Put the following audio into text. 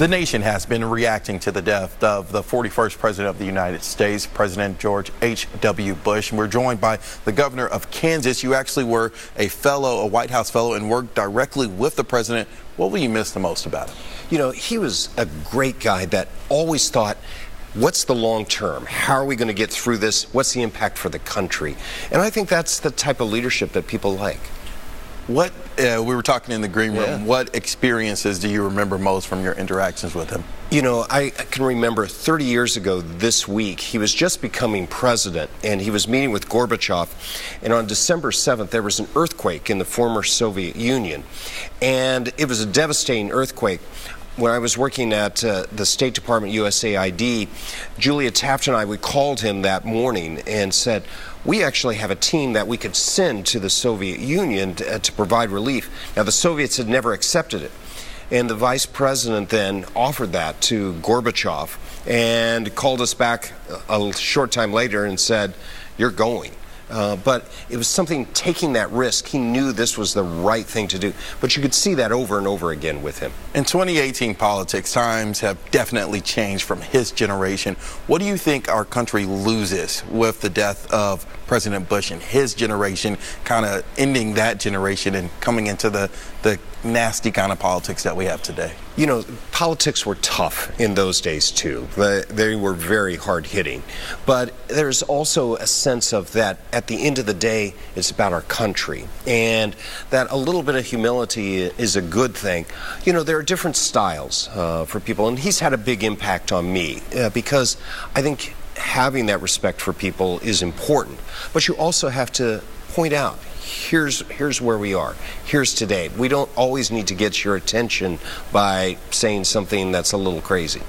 The nation has been reacting to the death of the 41st President of the United States, President George H.W. Bush. And we're joined by the governor of Kansas. You actually were a White House fellow, and worked directly with the president. What will you miss the most about him? You know, he was a great guy that always thought, what's the long term? How are we going to get through this? What's the impact for the country? And I think that's the type of leadership that people like. We were talking in the green room. Yeah. What experiences do you remember most from your interactions with him? You know, I can remember 30 years ago this week, he was just becoming president, and he was meeting with Gorbachev, and on December 7th, there was an earthquake in the former Soviet Union, and it was a devastating earthquake. When I was working at the State Department USAID, Julia Taft and we called him that morning and said, we actually have a team that we could send to the Soviet Union to provide relief. Now, the Soviets had never accepted it. And the vice president then offered that to Gorbachev and called us back a short time later and said, you're going. But it was something, taking that risk. He knew this was the right thing to do. But you could see that over and over again with him. In 2018 politics, times have definitely changed from his generation. What do you think our country loses with the death of President Bush and his generation, kind of ending that generation and coming into the nasty kind of politics that we have today? You know, politics were tough in those days too. They were very hard-hitting. But there's also a sense of that at the end of the day, it's about our country. And that a little bit of humility is a good thing. You know, there are different styles for people, and he's had a big impact on me because I think having that respect for people is important. But you also have to point out, here's where we are. Here's today. We don't always need to get your attention by saying something that's a little crazy.